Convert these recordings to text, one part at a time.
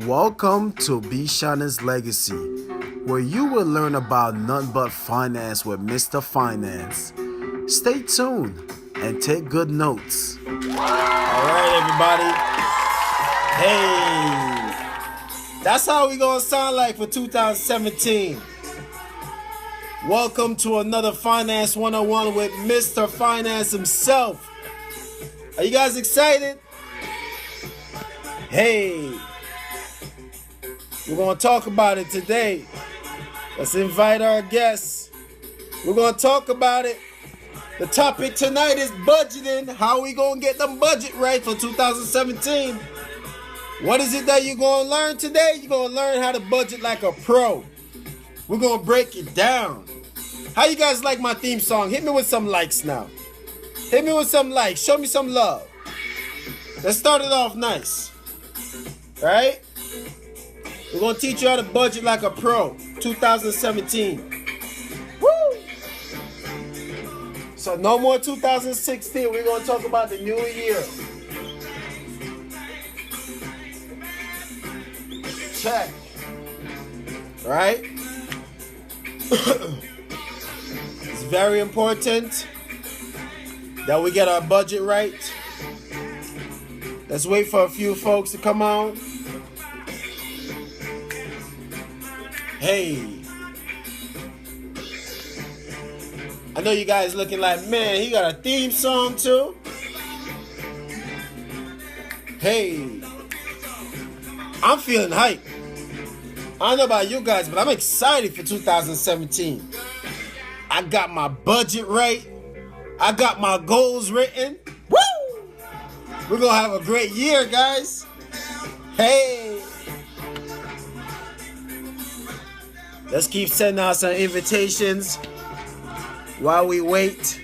Welcome to Bishana's Legacy, where you will learn about none but finance with Mr. Finance. Stay tuned and take good notes. All right, everybody. Hey, that's how we gonna sound like for 2017. Welcome to another Finance 101 with Mr. Finance himself. Are you guys excited? Hey, we're going to talk about it today. Let's invite our guests. We're going to talk about it. The topic tonight is budgeting. How are we going to get the budget right for 2017? What is it that you're going to learn today? You're going to learn how to budget like a pro. We're going to break it down. How you guys like my theme song? Hit me with some likes now. Hit me with some likes. Show me some love. Let's start it off nice. Right? We're going to teach you how to budget like a pro. 2017. Woo! So no more 2016. We're going to talk about the new year. Check. Right? It's very important that we get our budget right. Let's wait for a few folks to come on. Hey. I know you guys looking like, man, he got a theme song too. Hey. I'm feeling hype. I don't know about you guys, but I'm excited for 2017. I got my budget right. I got my goals written. Woo! We're going to have a great year, guys. Hey. Let's keep sending out some invitations while we wait.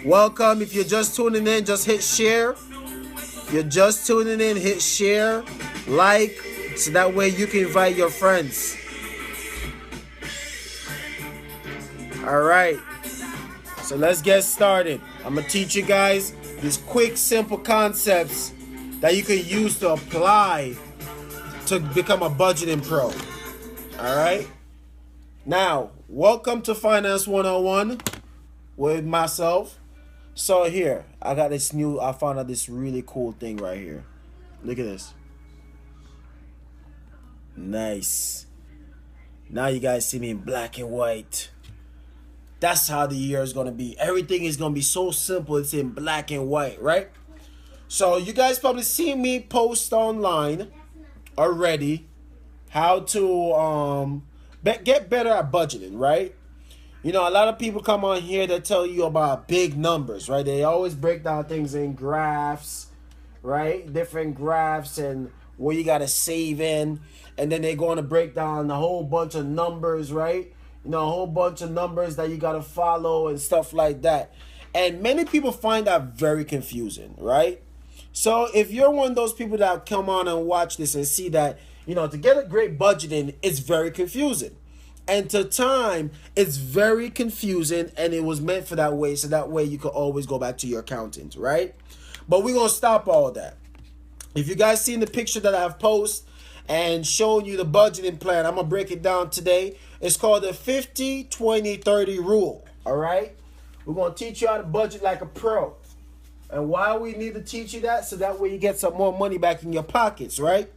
Welcome. If you're just tuning in, just hit share. If you're just tuning in, hit share, like, so that way you can invite your friends. All right. So let's get started. I'm going to teach you guys these quick, simple concepts that you can use to apply to become a budgeting pro. All right. Now, welcome to Finance 101 with myself. So here, I found out this really cool thing right here. Look at this. Nice. Now you guys see me in black and white. That's how the year is going to be. Everything is going to be so simple. It's in black and white, right? So you guys probably see me post online already how to get better at budgeting, right? You know, a lot of people come on here that tell you about big numbers, right? They always break down things in graphs, right? Different graphs and where you got to save in. And then they're going to break down a whole bunch of numbers, right? You know, a whole bunch of numbers that you got to follow and stuff like that. And many people find that very confusing, right? So if you're one of those people that come on and watch this and see that, you know, to get a great budgeting, it's very confusing. And to time, it's very confusing, and it was meant for that way, so that way you can always go back to your accountant, right? But we're going to stop all that. If you guys seen the picture that I've posted and showing you the budgeting plan, I'm going to break it down today. It's called the 50-20-30 rule, all right? We're going to teach you how to budget like a pro. And why we need to teach you that? So that way you get some more money back in your pockets, right?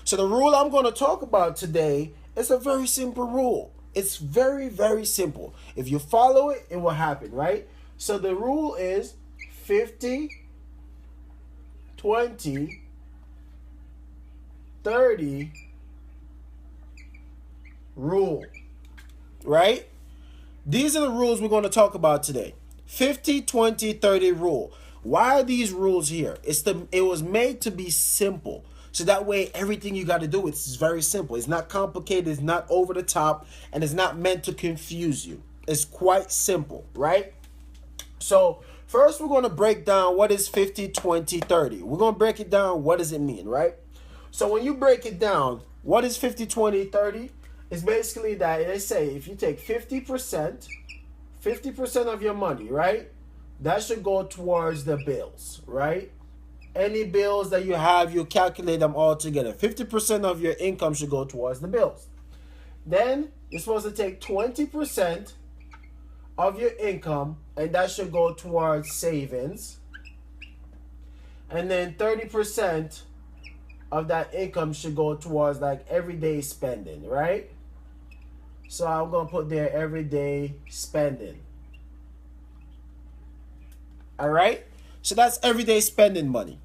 So the rule I'm going to talk about today is a very simple rule. It's very, very simple. If you follow it, it will happen, right? So the rule is 50, 20, 30 rule, right? These are the rules we're going to talk about today. 50, 20, 30 rule. Why are these rules here? It was made to be simple. So that way, everything you got to do, it's very simple. It's not complicated. It's not over the top. And it's not meant to confuse you. It's quite simple, right? So first, we're going to break down what is 50, 20, 30. We're going to break it down. What does it mean, right? So when you break it down, what is 50, 20, 30? It's basically that they say if you take 50% of your money, right? That should go towards the bills, right? Any bills that you have, you calculate them all together. 50% of your income should go towards the bills. Then you're supposed to take 20% of your income, and that should go towards savings. And then 30% of that income should go towards like everyday spending, right? So I'm going to put there everyday spending. All right? So that's everyday spending money.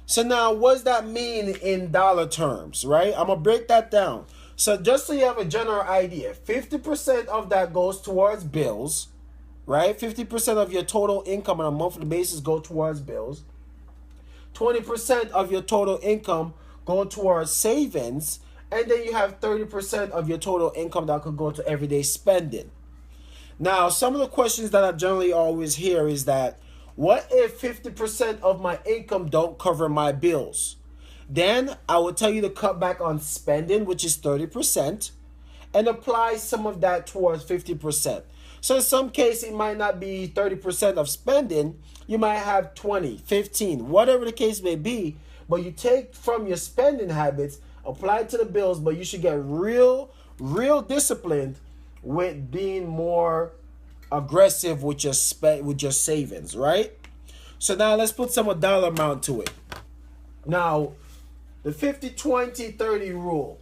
So now what does that mean in dollar terms, right? I'm going to break that down. So just so you have a general idea, 50% of that goes towards bills, right? 50% of your total income on a monthly basis go towards bills. 20% of your total income go towards savings. And then you have 30% of your total income that could go to everyday spending. Now, some of the questions that I generally always hear is that, what if 50% of my income don't cover my bills? Then I will tell you to cut back on spending, which is 30%, and apply some of that towards 50%. So in some cases, it might not be 30% of spending. You might have 20, 15, whatever the case may be. But you take from your spending habits, apply it to the bills, but you should get real disciplined with being more aggressive with your savings, right? So now let's put some dollar amount to it. Now, the 50-20-30 rule.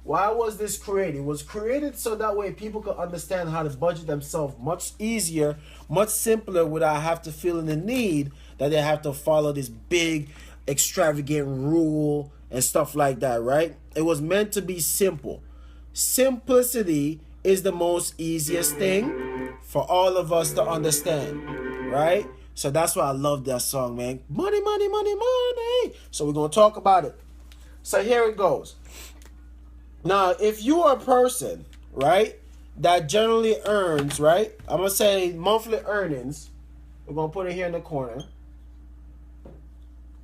Why was this created? It was created so that way people could understand how to budget themselves much easier, much simpler, without have to feel in the need that they have to follow this big, extravagant rule and stuff like that, right? It was meant to be simple. Simplicity is the most easiest thing for all of us to understand, right? So that's why I love that song, man. Money, money, money, money. So we're going to talk about it. So here it goes. Now, if you are a person, right, that generally earns, right, I'm going to say monthly earnings. We're going to put it here in the corner.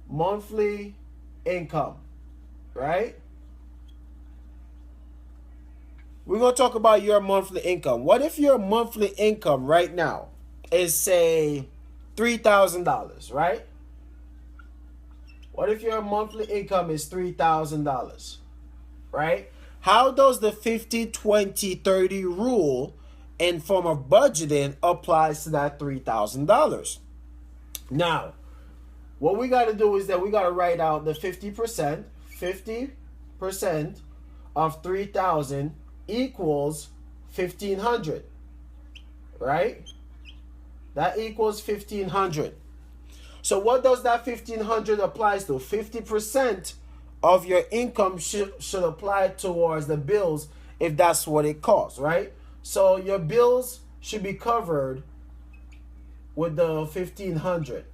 Monthly income, right? We're going to talk about your monthly income. What if your monthly income right now is, say, $3,000, right? What if your monthly income is $3,000, right? How does the 50-20-30 rule in form of budgeting applies to that $3,000? Now, what we got to do is that we got to write out the 50%. 50% of 3,000 equals 1,500, right? That equals 1,500. So what does that 1,500 applies to? 50% of your income should apply towards the bills if that's what it costs, right? So your bills should be covered with the 1,500,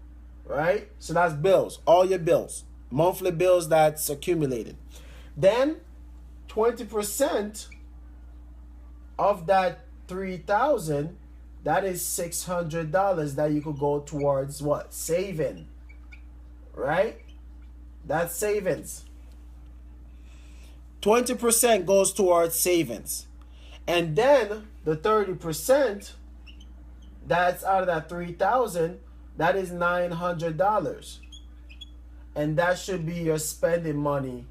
right? So that's bills, all your bills, monthly bills that's accumulated. Then 20% of that 3,000, that is $600 that you could go towards what? Saving, right? That's savings. 20% goes towards savings. And then the 30% that's out of that 3,000, that is $900. And that should be your spending money,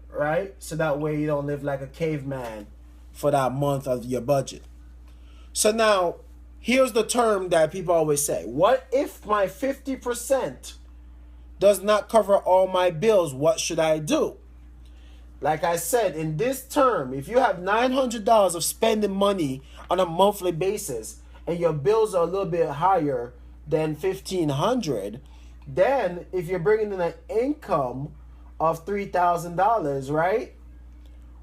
right? So that way you don't live like a caveman for that month of your budget. So now, here's the term that people always say. What if my 50% does not cover all my bills? What should I do? Like I said, in this term, if you have $900 of spending money on a monthly basis and your bills are a little bit higher than $1,500, then if you're bringing in an income of $3,000, right?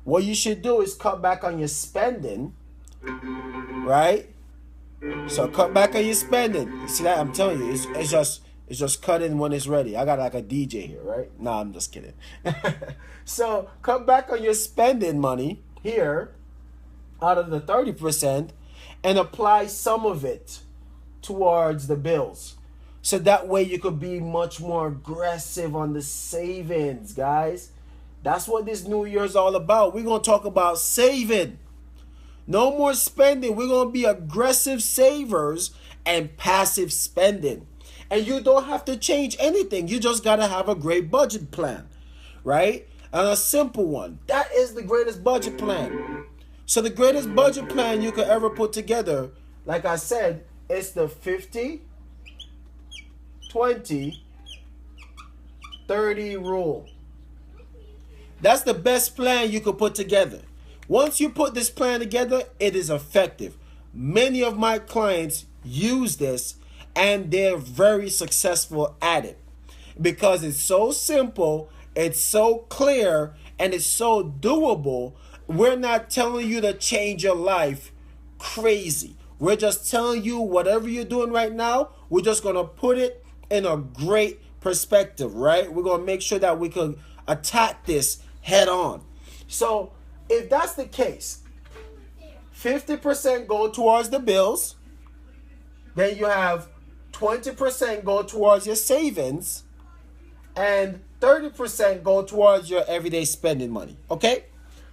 What you should do is cut back on your spending, right? So cut back on your spending. You see that? I'm telling you, it's just cutting when it's ready. I got like a DJ here, right? Nah, I'm just kidding. So cut back on your spending money here out of the 30% and apply some of it towards the bills. So that way you could be much more aggressive on the savings, guys. That's what this new year is all about. We're going to talk about saving. No more spending. We're going to be aggressive savers and passive spending. And you don't have to change anything. You just got to have a great budget plan, right? And a simple one. That is the greatest budget plan. So the greatest budget plan you could ever put together, like I said, is the 50, 20, 30 rule. That's the best plan you could put together. Once you put this plan together, it is effective. Many of my clients use this and they're very successful at it because it's so simple, it's so clear, and it's so doable. We're not telling you to change your life crazy. We're just telling you whatever you're doing right now, we're just going to put it in a great perspective, right? We're going to make sure that we can attack this head on. So if that's the case, 50% go towards the bills, then you have 20% go towards your savings, and 30% go towards your everyday spending money. Okay?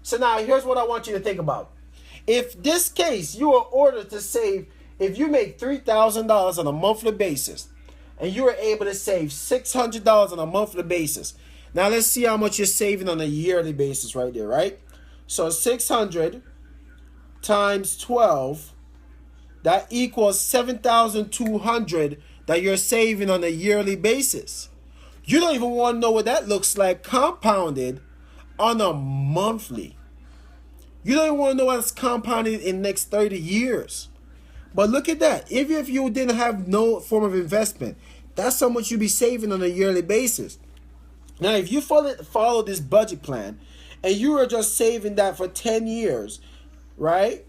So now here's what I want you to think about. If this case you are ordered to save, if you make $3,000 on a monthly basis and you are able to save $600 on a monthly basis. Now let's see how much you're saving on a yearly basis right there, right? So 600 times 12, that equals 7,200 that you're saving on a yearly basis. You don't even want to know what that looks like compounded on a monthly. You don't even want to know what's compounded in the next 30 years. But look at that. Even if you didn't have no form of investment, that's how much you'd be saving on a yearly basis. Now, if you follow this budget plan and you are just saving that for 10 years, right?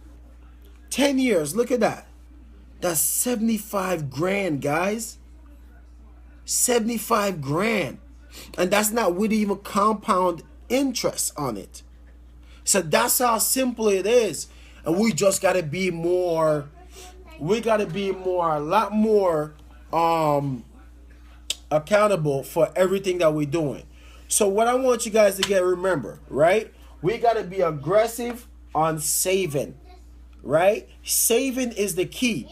10 years, look at that. That's 75 grand, guys. 75 grand. And that's not with even compound interest on it. So that's how simple it is. And we just got to be more, a lot more accountable for everything that we're doing. So what I want you guys to remember, right? We got to be aggressive on saving, right? Saving is the key.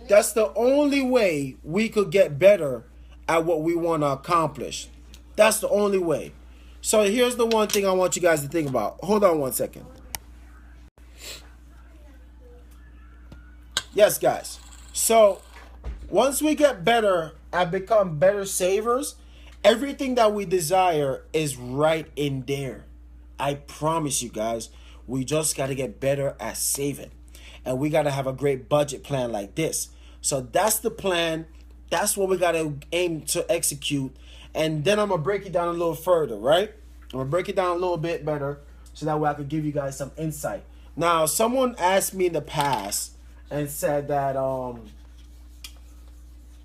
That's the only way we could get better at what we want to accomplish. That's the only way. So here's the one thing I want you guys to think about. Hold on one second. Yes, guys. So once we get better and become better savers, everything that we desire is right in there. I promise you guys, we just got to get better at saving. And we got to have a great budget plan like this. So that's the plan. That's what we got to aim to execute. And then I'm going to break it down a little further, right? I'm going to break it down a little bit better so that way I could give you guys some insight. Now, someone asked me in the past and said that,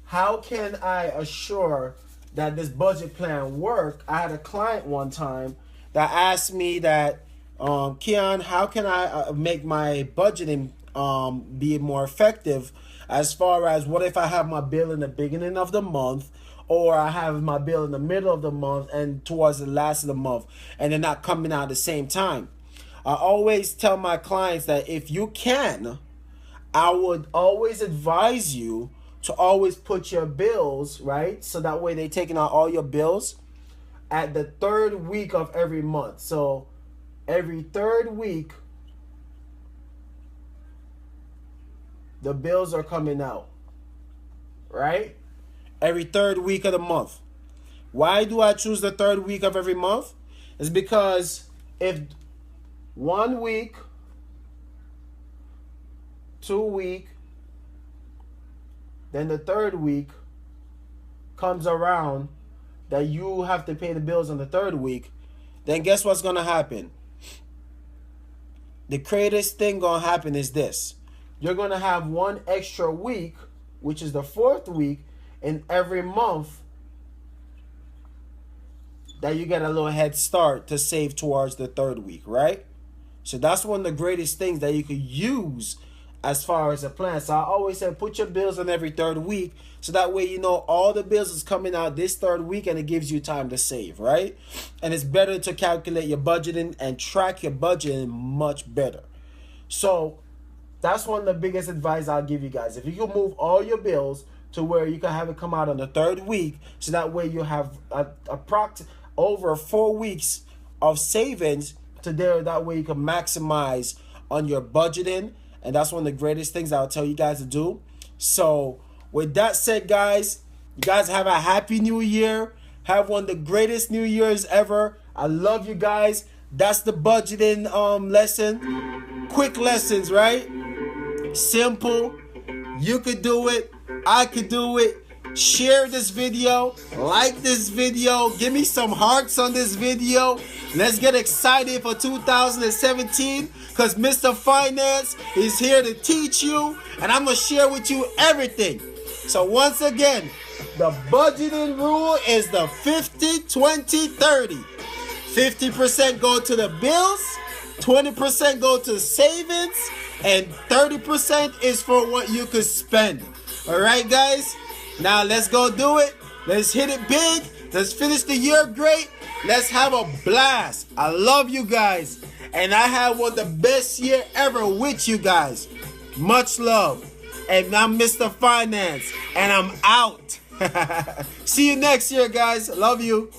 how can I assure that this budget plan work? I had a client one time that asked me that, Keyon, how can I make my budgeting be more effective as far as what if I have my bill in the beginning of the month, or I have my bill in the middle of the month and towards the last of the month, and they're not coming out at the same time? I always tell my clients that if you can, I would always advise you to always put your bills, right? So that way they're taking out all your bills at the third week of every month. So every third week, the bills are coming out, right? Every third week of the month. Why do I choose the third week of every month? It's because if 1 week, 2 week, then the third week comes around that you have to pay the bills on the third week, then guess what's going to happen? The greatest thing going to happen is this. You're going to have one extra week, which is the fourth week, in every month that you get a little head start to save towards the third week, right? So that's one of the greatest things that you could use as far as a plan. So I always say put your bills on every third week, so that way you know all the bills is coming out this third week, and it gives you time to save, right? And it's better to calculate your budgeting and track your budgeting much better. So that's one of the biggest advice I'll give you guys. If you can move all your bills to where you can have it come out on the 3rd week, so that way you have over 4 weeks of savings to there. That way you can maximize on your budgeting, and that's one of the greatest things I'll tell you guys to do. So with that said, guys, you guys have a happy new year. Have one of the greatest New Year's ever. I love you guys. That's the budgeting lesson. Quick lessons, right? Simple. You could do it. I could do it. Share this video. Like this video. Give me some hearts on this video. Let's get excited for 2017, because Mr. Finance is here to teach you, and I'm going to share with you everything. So once again, the budgeting rule is the 50-20-30. 50% go to the bills, 20% go to savings, and 30% is for what you could spend. All right, guys? Now let's go do it. Let's hit it big. Let's finish the year great. Let's have a blast. I love you guys. And I had one of the best year ever with you guys. Much love. And I'm Mr. Finance. And I'm out. See you next year, guys. Love you.